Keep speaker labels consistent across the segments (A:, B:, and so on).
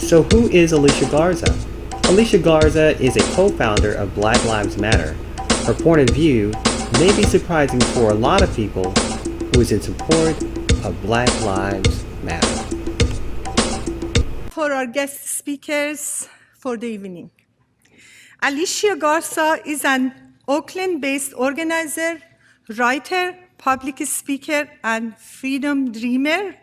A: So who is Alicia Garza? Alicia Garza is a co-founder of Black Lives Matter. Her point of view may be surprising for a lot of people who is in support of Black Lives Matter.
B: For our guest speakers for the evening. Alicia Garza is an Oakland-based organizer, writer, public speaker, and freedom dreamer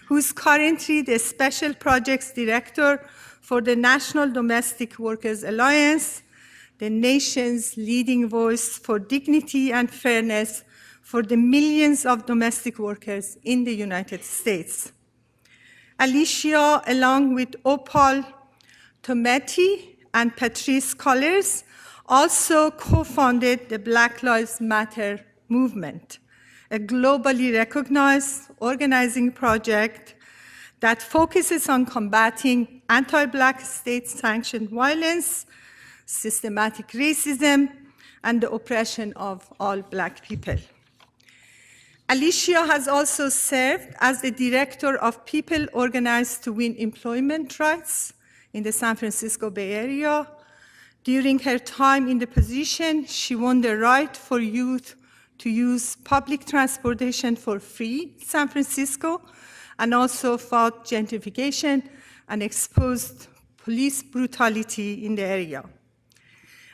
B: who is currently the Special Projects Director for the National Domestic Workers Alliance, the nation's leading voice for dignity and fairness for the millions of domestic workers in the United States. Alicia, along with Opal Tometi and Patrice Collers, also co-founded the Black Lives Matter movement, a globally recognized organizing project that focuses on combating anti-Black state-sanctioned violence, systematic racism, and the oppression of all Black people. Alicia has also served as the director of People Organized to Win Employment Rights in the San Francisco Bay Area. During her time in the position, she won the right for youth to use public transportation for free in San Francisco, and also fought gentrification and exposed police brutality in the area.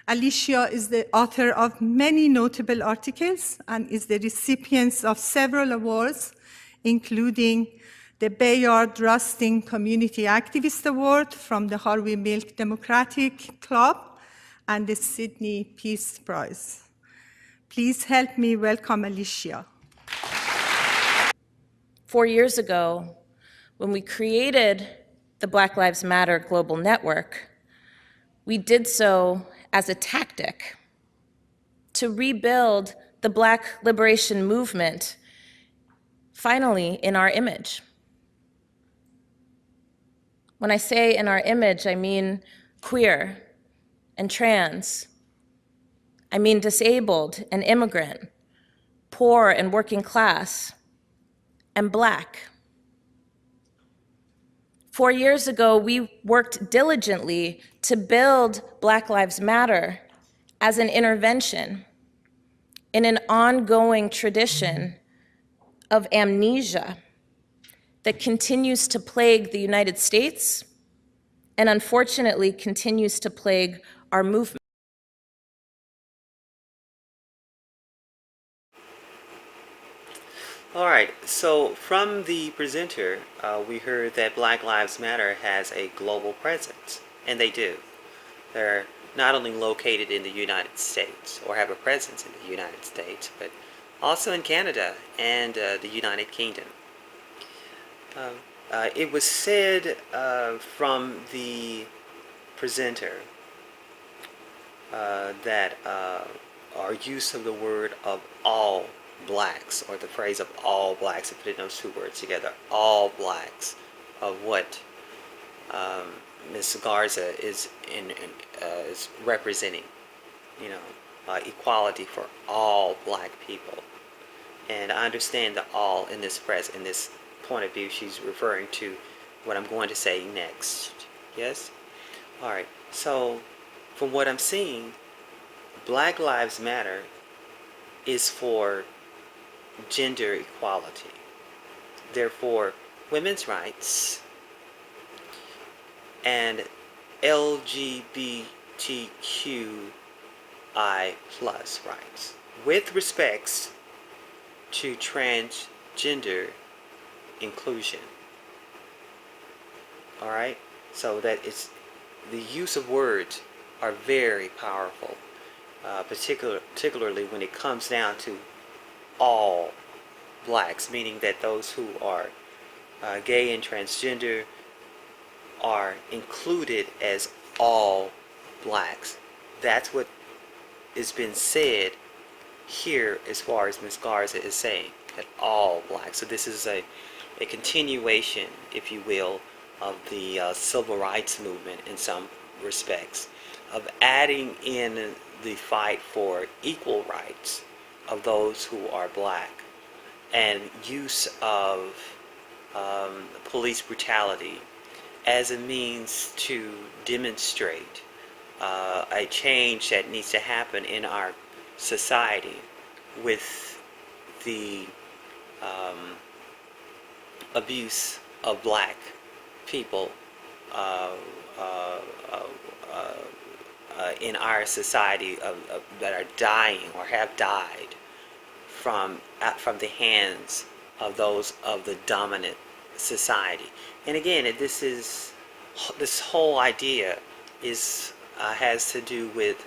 B: Alicia is the author of many notable articles and is the recipient of several awards, including the Bayard Rustin Community Activist Award from the Harvey Milk Democratic Club and the Sydney Peace Prize. Please help me welcome Alicia.
C: 4 years ago, when we created the Black Lives Matter Global Network, we did so as a tactic to rebuild the Black liberation movement, finally in our image. When I say in our image, I mean queer and trans. I mean disabled and immigrant, poor and working class, and Black. 4 years ago, we worked diligently to build Black Lives Matter as an intervention in an ongoing tradition of amnesia that continues to plague the United States and unfortunately continues to plague our movement.
A: All right, so from the presenter, we heard that Black Lives Matter has a global presence, and they do. They're not only located in the United States, or have a presence in the United States, but also in Canada and the United Kingdom. It was said from the presenter that our use of the word of all Blacks, or the phrase of all Blacks, to put those two words together, all Blacks, of what Ms. Garza is representing, equality for all Black people. And I understand the all in this point of view. She's referring to what I'm going to say next. Yes? All right. So from what I'm seeing, Black Lives Matter is for gender equality. Therefore, women's rights and LGBTQI plus rights with respects to transgender inclusion. All right? So that it's the use of words are very powerful, particularly when it comes down to all Blacks, meaning that those who are gay and transgender are included as all Blacks. That's what has been said here as far as Ms. Garza is saying, that all Blacks. So this is a continuation, if you will, of the civil rights movement in some respects, of adding in the fight for equal rights of those who are Black, and use of police brutality as a means to demonstrate a change that needs to happen in our society with the abuse of black people uh, uh, uh, in our society that are dying or have died from the hands of those of the dominant society. And again, this whole idea is has to do with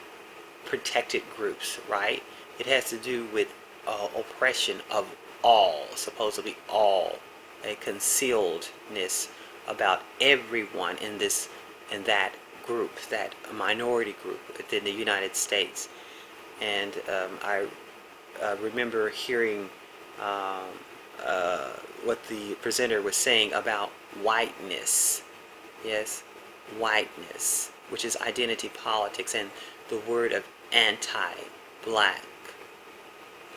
A: protected groups, right? It has to do with oppression of all, supposedly all, a concealedness about everyone in that group, that minority group within the United States. And I remember hearing what the presenter was saying about whiteness. Yes, whiteness, which is identity politics, and the word of anti-black.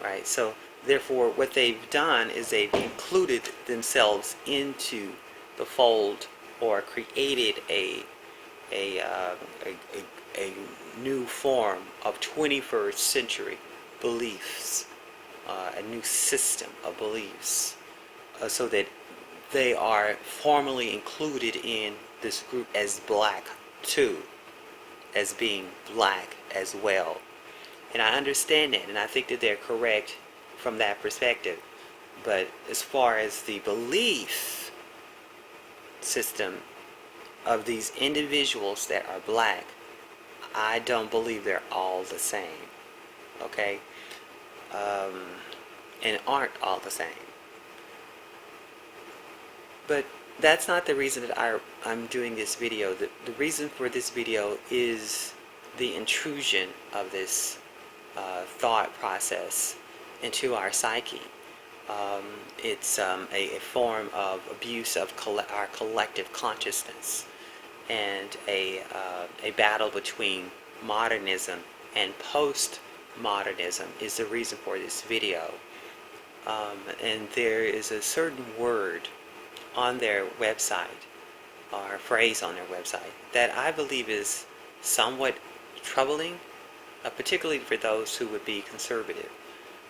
A: Right? So therefore, what they've done is they've included themselves into the fold, or created a new form of 21st century beliefs, a new system of beliefs, so that they are formally included in this group as black too, as being black as well. And I understand that, and I think that they're correct from that perspective. But as far as the belief system of these individuals that are black, I don't believe they're all the same. Okay? And aren't all the same. But that's not the reason that I'm doing this video. The reason for this video is the intrusion of this thought process into our psyche. It's a form of abuse of our collective consciousness, and a battle between modernism and postmodernism is the reason for this video. And there is a certain word on their website, or a phrase on their website, that I believe is somewhat troubling, particularly for those who would be conservative.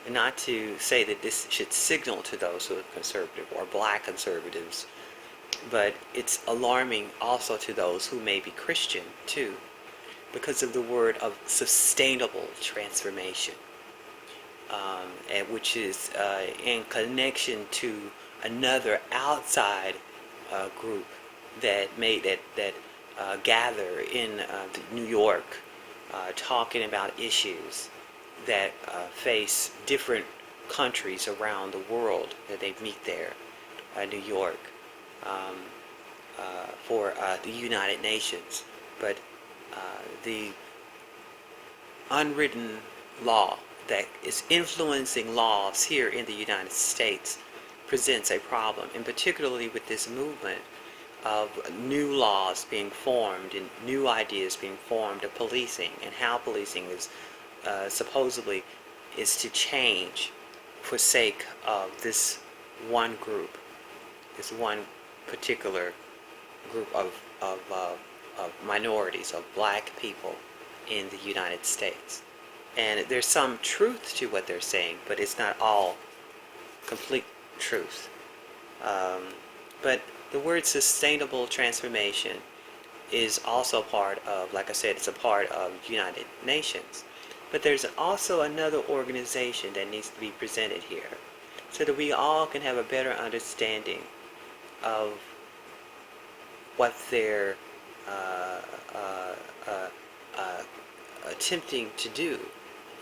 A: And not to say that this should signal to those who are conservative or black conservatives, but it's alarming also to those who may be Christian too, because of the word of sustainable transformation, and which is in connection to another outside group that gather in New York, talking about issues that face different countries around the world, that they meet there, New York, for the United Nations. But the unwritten law that is influencing laws here in the United States presents a problem, and particularly with this movement of new laws being formed and new ideas being formed of policing, and how policing is supposedly is to change for sake of this one group, this one particular group of minorities, of black people in the United States. And there's some truth to what they're saying, but it's not all complete truth. But the word sustainable transformation is also part of, like I said, it's a part of United Nations. But there's also another organization that needs to be presented here, so that we all can have a better understanding of what they're attempting to do.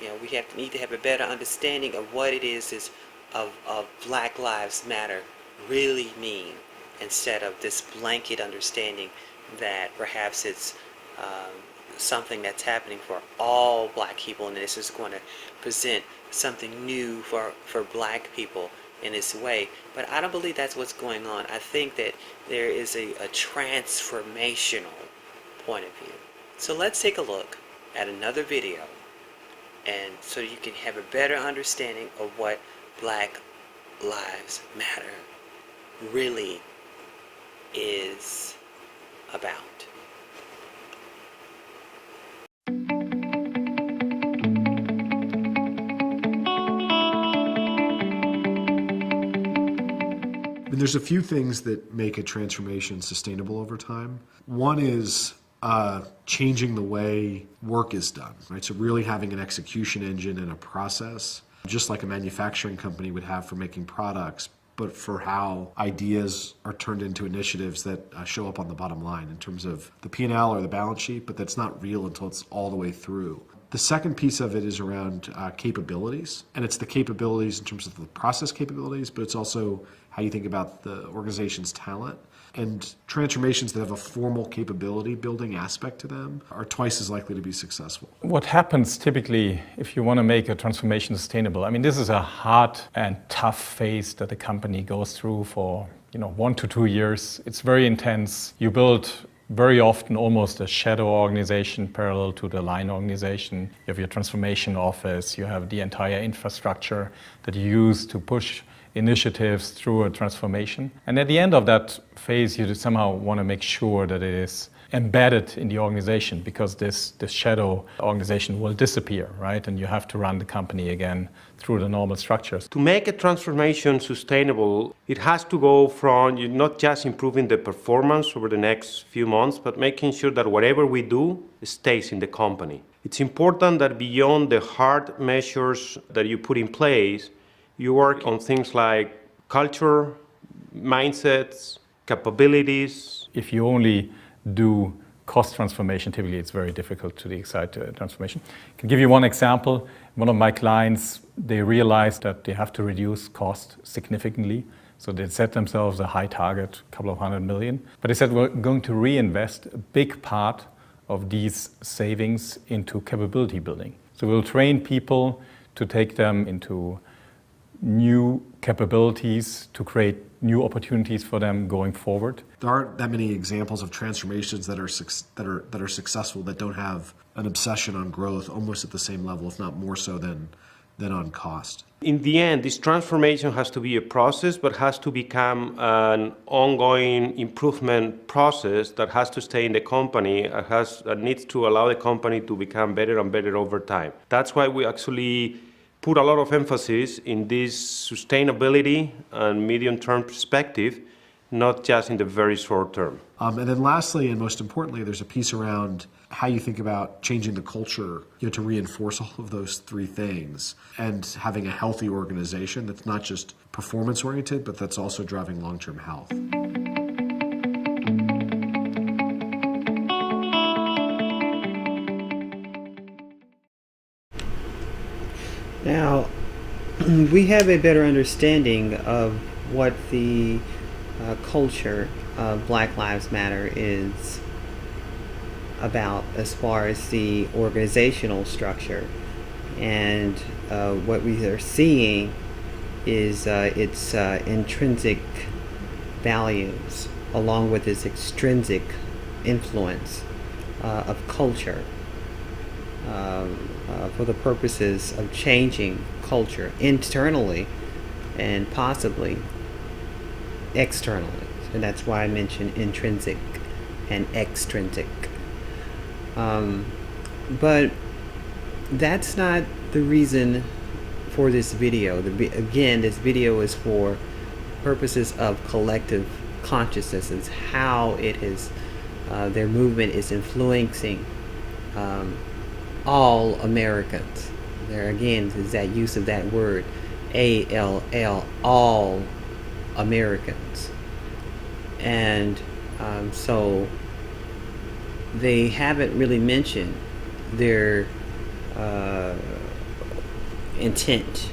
A: You know, we need to have a better understanding of what it is of Black Lives Matter really mean, instead of this blanket understanding that perhaps it's something that's happening for all black people, and this is going to present something new for black people in this way. But I don't believe that's what's going on. I think that there is a transformational point of view. So let's take a look at another video, and so you can have a better understanding of what Black Lives Matter really is
D: There's a few things that make a transformation sustainable over time. One is changing the way work is done, right? So really having an execution engine and a process, just like a manufacturing company would have for making products, but for how ideas are turned into initiatives that show up on the bottom line in terms of the P&L or the balance sheet, but that's not real until it's all the way through. The second piece of it is around capabilities, and it's the capabilities in terms of the process capabilities, but it's also how you think about the organization's talent. And transformations that have a formal capability building aspect to them are twice as likely to be successful.
E: What happens typically if you want to make a transformation sustainable? I mean, this is a hard and tough phase that the company goes through for 1 to 2 years. It's very intense. You build very often almost a shadow organization parallel to the line organization. You have your transformation office, you have the entire infrastructure that you use to push initiatives through a transformation. And at the end of that phase, you somehow want to make sure that it is embedded in the organization, because this shadow organization will disappear, right? And you have to run the company again through the normal structures.
F: To make a transformation sustainable, it has to go from not just improving the performance over the next few months, but making sure that whatever we do stays in the company. It's important that beyond the hard measures that you put in place, you work on things like culture, mindsets, capabilities.
E: If you only do cost transformation, typically it's very difficult to excite transformation. I can give you one example. One of my clients, they realized that they have to reduce cost significantly. So they set themselves a high target, a couple of $100 million. But they said, we're going to reinvest a big part of these savings into capability building. So we'll train people to take them into new capabilities, to create new opportunities for them going forward.
D: There aren't that many examples of transformations that are successful that don't have an obsession on growth almost at the same level, if not more so than on cost.
F: In the end, this transformation has to be a process, but has to become an ongoing improvement process that has to stay in the company, that needs to allow the company to become better and better over time. That's why we actually put a lot of emphasis in this sustainability and medium-term perspective, not just in the very short term.
D: And then lastly, and most importantly, there's a piece around how you think about changing the culture to reinforce all of those three things, and having a healthy organization that's not just performance-oriented, but that's also driving long-term health.
A: Now, we have a better understanding of what the culture of Black Lives Matter is about as far as the organizational structure. And what we are seeing is its intrinsic values along with its extrinsic influence of culture. For the purposes of changing culture internally and possibly externally. And that's why I mentioned intrinsic and extrinsic. But that's not the reason for this video. Again, this video is for purposes of collective consciousness. It's how it is, their movement is influencing all Americans. There again is that use of that word, A-L-L, all Americans. And so they haven't really mentioned their intent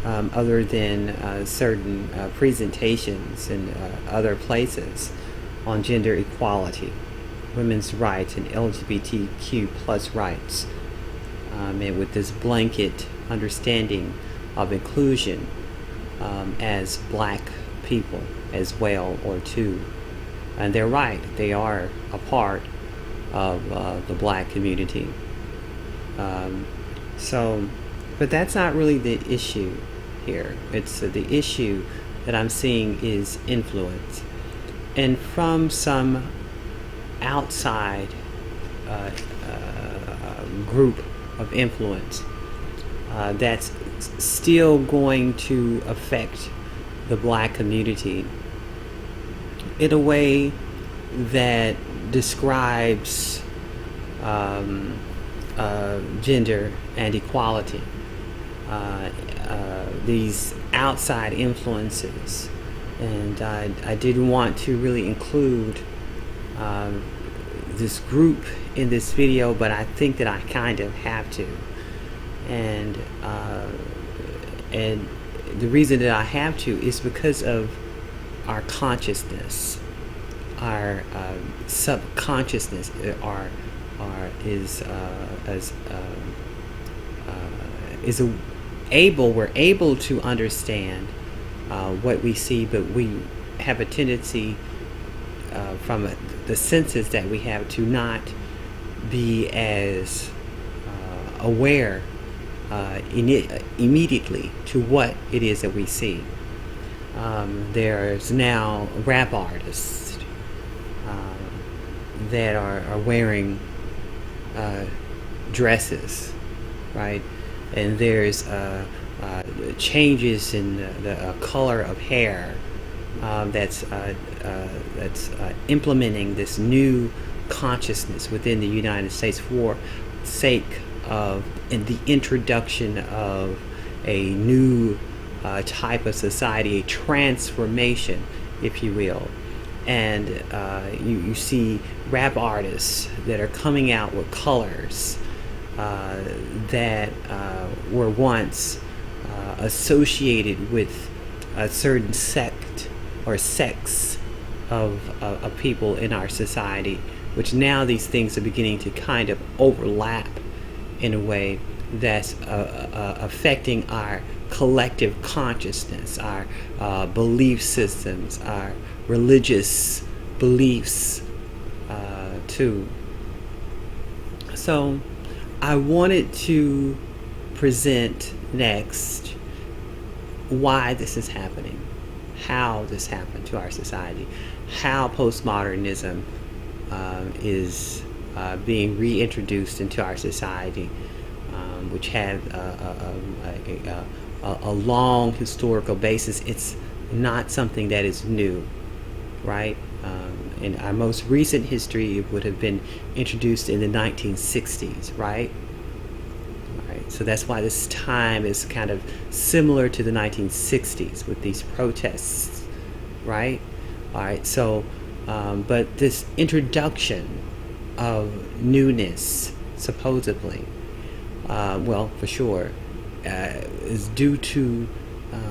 A: other than certain presentations in other places on gender equality, women's rights, and LGBTQ plus rights, and with this blanket understanding of inclusion as Black people as well, or too. And they're right, they are a part of the Black community. But that's not really the issue here. It's the issue that I'm seeing is influence. And from some outside group of influence that's still going to affect the black community in a way that describes gender and equality. These outside influences, and I didn't want to really include this group in this video, but I think that I kind of have to, and the reason that I have to is because of our consciousness, our subconsciousness, we're able to understand what we see, but we have a tendency from the senses that we have to not be as aware immediately to what it is that we see. There's now rap artists that are wearing dresses, right? And there's changes in the color of hair that's implementing this new consciousness within the United States for sake of the introduction of a new type of society, a transformation, if you will. And you see rap artists that are coming out with colors that were once associated with a certain sect or sex of people in our society, which now these things are beginning to kind of overlap in a way that's affecting our collective consciousness, our belief systems, our religious beliefs too. So I wanted to present next why this is happening, how this happened to our society, how postmodernism is being reintroduced into our society, which had a long historical basis. It's not something that is new, right? In our most recent history, it would have been introduced in the 1960s, right? So that's why this time is kind of similar to the 1960s with these protests, right? All right, so, but this introduction of newness, supposedly, well, for sure, is due to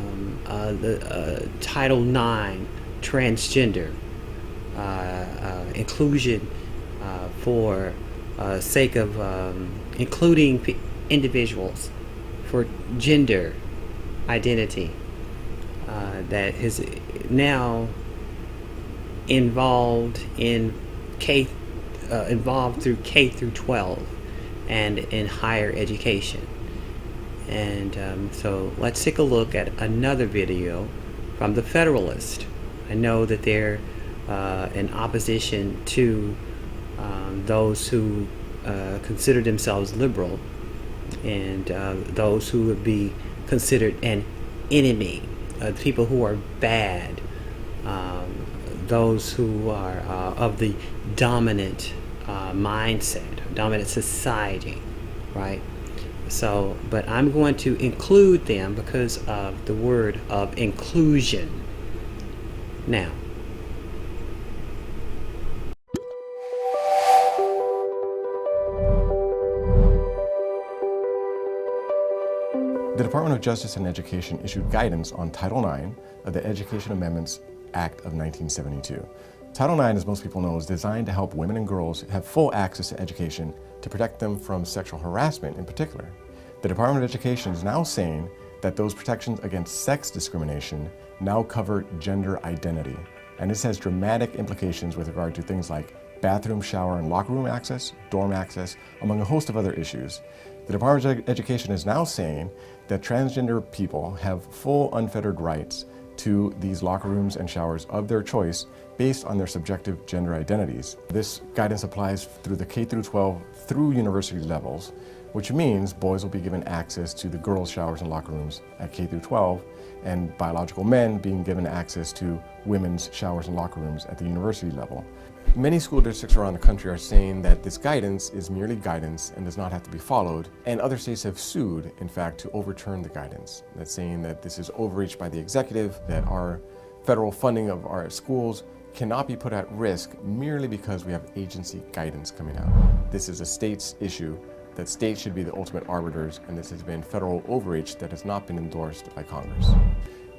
A: the Title IX transgender inclusion for sake of including individuals for gender identity that is now involved through K through 12 and in higher education. And so let's take a look at another video from the Federalist. I know that they're in opposition to those who consider themselves liberal, and those who would be considered an enemy, people who are bad, those who are of the dominant mindset, dominant society, right? So, but I'm going to include them because of the word of inclusion. Now,
G: the Department of Justice and Education issued guidance on Title IX of the Education Amendments Act of 1972. Title IX, as most people know, is designed to help women and girls have full access to education to protect them from sexual harassment in particular. The Department of Education is now saying that those protections against sex discrimination now cover gender identity. And this has dramatic implications with regard to things like bathroom, shower, and locker room access, dorm access, among a host of other issues. The Department of Education is now saying that transgender people have full unfettered rights to these locker rooms and showers of their choice based on their subjective gender identities. This guidance applies through the K through 12 through university levels, which means boys will be given access to the girls' showers and locker rooms at K through 12, and biological men being given access to women's showers and locker rooms at the university level. Many school districts around the country are saying that this guidance is merely guidance and does not have to be followed, and other states have sued, in fact, to overturn the guidance. That's saying that this is overreach by the executive, that our federal funding of our schools cannot be put at risk merely because we have agency guidance coming out. This is a state's issue, that states should be the ultimate arbiters, and this has been federal overreach that has not been endorsed by Congress.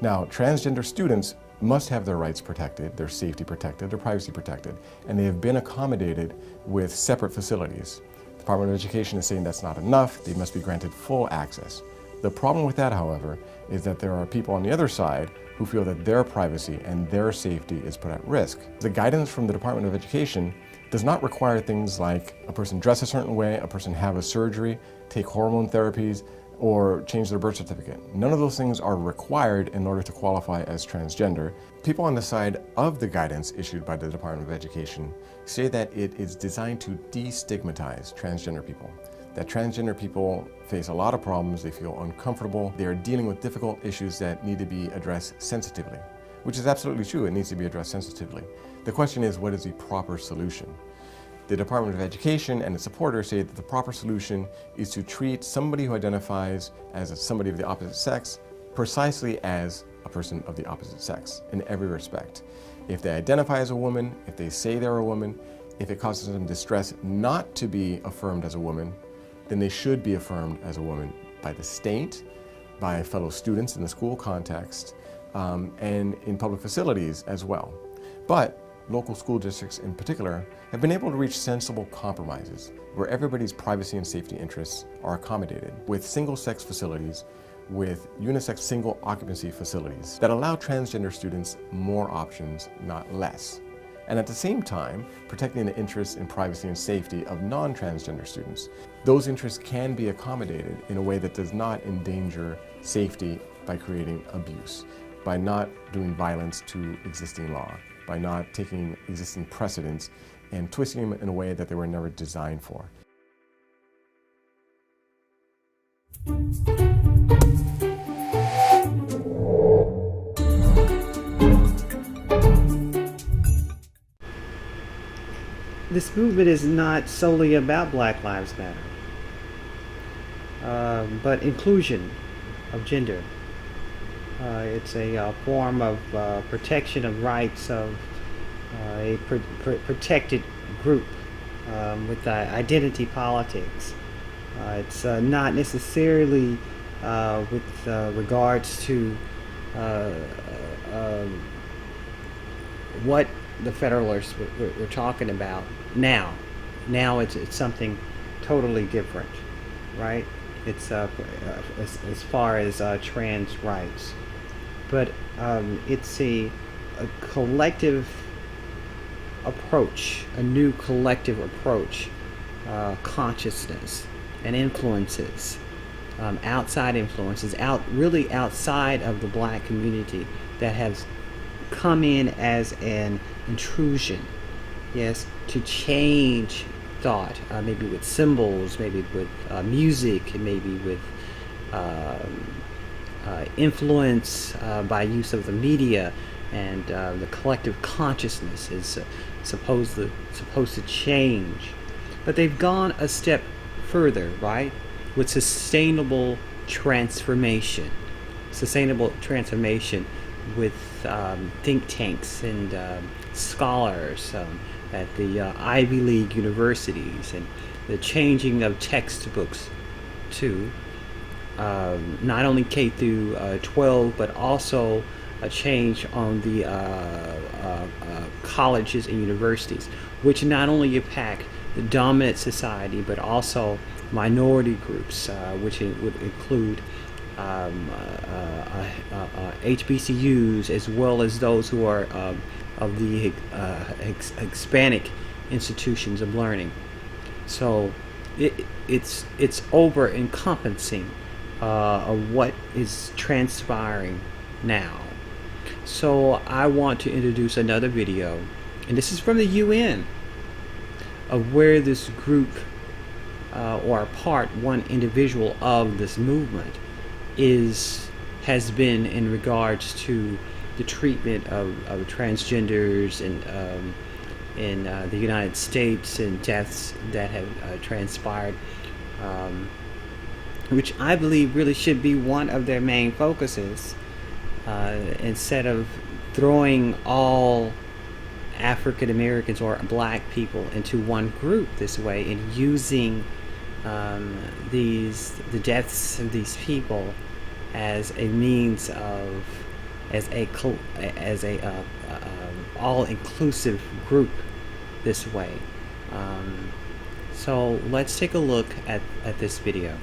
G: Now, transgender students must have their rights protected, their safety protected, their privacy protected, and they have been accommodated with separate facilities. The Department of Education is saying that's not enough, they must be granted full access. The problem with that, however, is that there are people on the other side who feel that their privacy and their safety is put at risk. The guidance from the Department of Education does not require things like a person dress a certain way, a person have a surgery, take hormone therapies, or change their birth certificate. None of those things are required in order to qualify as transgender. People on the side of the guidance issued by the Department of Education say that it is designed to destigmatize transgender people. That transgender people face a lot of problems, they feel uncomfortable, they are dealing with difficult issues that need to be addressed sensitively, which is absolutely true, it needs to be addressed sensitively. The question is, what is the proper solution? The Department of Education and its supporters say that the proper solution is to treat somebody who identifies as somebody of the opposite sex precisely as a person of the opposite sex in every respect. If they identify as a woman, if they say they're a woman, if it causes them distress not to be affirmed as a woman, then they should be affirmed as a woman by the state, by fellow students in the school context, and in public facilities as well. But local school districts in particular have been able to reach sensible compromises where everybody's privacy and safety interests are accommodated with single-sex facilities, with unisex single occupancy facilities that allow transgender students more options, not less. And at the same time, protecting the interests in privacy and safety of non-transgender students. Those interests can be accommodated in a way that does not endanger safety by creating abuse, by not doing violence to existing law, by not taking existing precedents and twisting them in a way that they were never designed for.
A: This movement is not solely about Black Lives Matter, but inclusion of gender. It's a form of protection of rights of a protected group with identity politics. It's not necessarily with regards to what the Federalists were talking about now. Now it's something totally different, right? It's as far as trans rights. But it's a collective approach, a new collective approach, consciousness and influences, outside influences, really outside of the Black community that has come in as an intrusion, yes, to change thought, maybe with symbols, maybe with music, and maybe with influence by use of the media, and the collective consciousness is supposed to change. But they've gone a step further, right, with sustainable transformation with think tanks and scholars at the Ivy League universities, and the changing of textbooks to not only K through 12, but also a change on the colleges and universities, which not only impact the dominant society, but also minority groups, which would include HBCUs, as well as those who are of the Hispanic institutions of learning. So it's over encompassing of what is transpiring now. So I want to introduce another video, and this is from the UN, of where this group or a part, one individual of this movement has been in regards to the treatment of transgenders in the United States, and deaths that have transpired, which I believe really should be one of their main focuses, instead of throwing all African Americans or black people into one group this way, and using the deaths of these people as a means of as a all-inclusive group this way. So let's take a look at this video.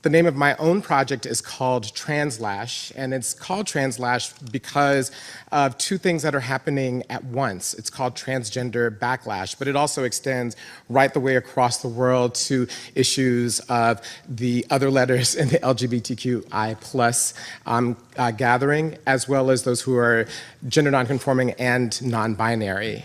H: The name of my own project is called Translash, and it's called Translash because of two things that are happening at once. It's called transgender backlash, but it also extends right the way across the world to issues of the other letters in the LGBTQI plus gathering, as well as those who are gender nonconforming and non-binary.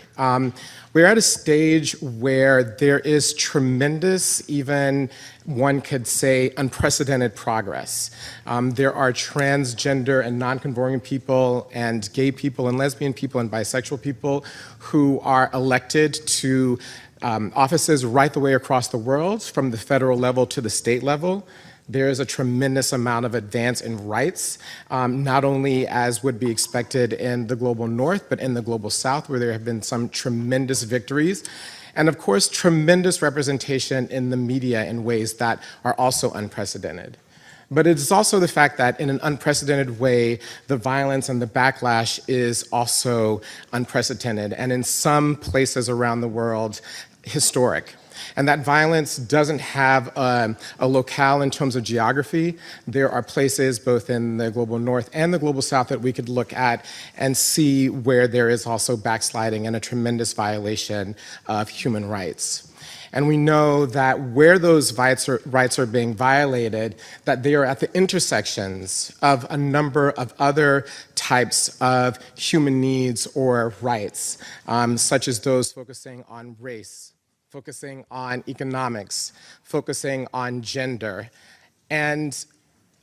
H: We're at a stage where there is tremendous, even one could say unprecedented progress. There are transgender and nonconforming people and gay people and lesbian people and bisexual people who are elected to offices right the way across the world, from the federal level to the state level. There is a tremendous amount of advance in rights, not only as would be expected in the global north, but in the global south, where there have been some tremendous victories. And of course, tremendous representation in the media in ways that are also unprecedented. But it's also the fact that in an unprecedented way, the violence and the backlash is also unprecedented, and in some places around the world, historic. And that violence doesn't have a locale in terms of geography. There are places both in the global north and the global south that we could look at and see where there is also backsliding and a tremendous violation of human rights. And we know that where those rights are being violated, that they are at the intersections of a number of other types of human needs or rights, such as those focusing on race, focusing on economics, focusing on gender. And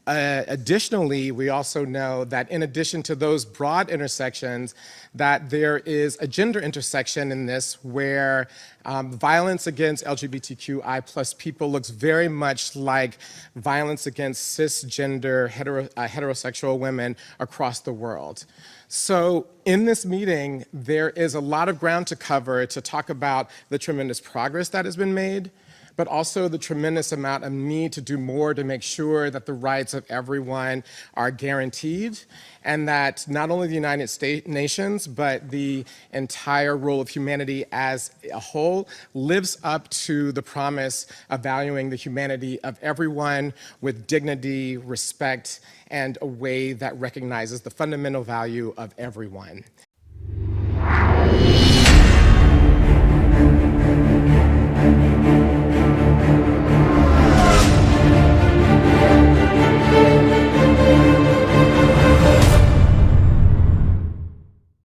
H: additionally, we also know that in addition to those broad intersections, that there is a gender intersection in this where violence against LGBTQI plus people looks very much like violence against cisgender heterosexual women across the world. So in this meeting, there is a lot of ground to cover to talk about the tremendous progress that has been made, but also the tremendous amount of need to do more to make sure that the rights of everyone are guaranteed, and that not only the United Nations, but the entire role of humanity as a whole lives up to the promise of valuing the humanity of everyone with dignity, respect, and a way that recognizes the fundamental value of everyone.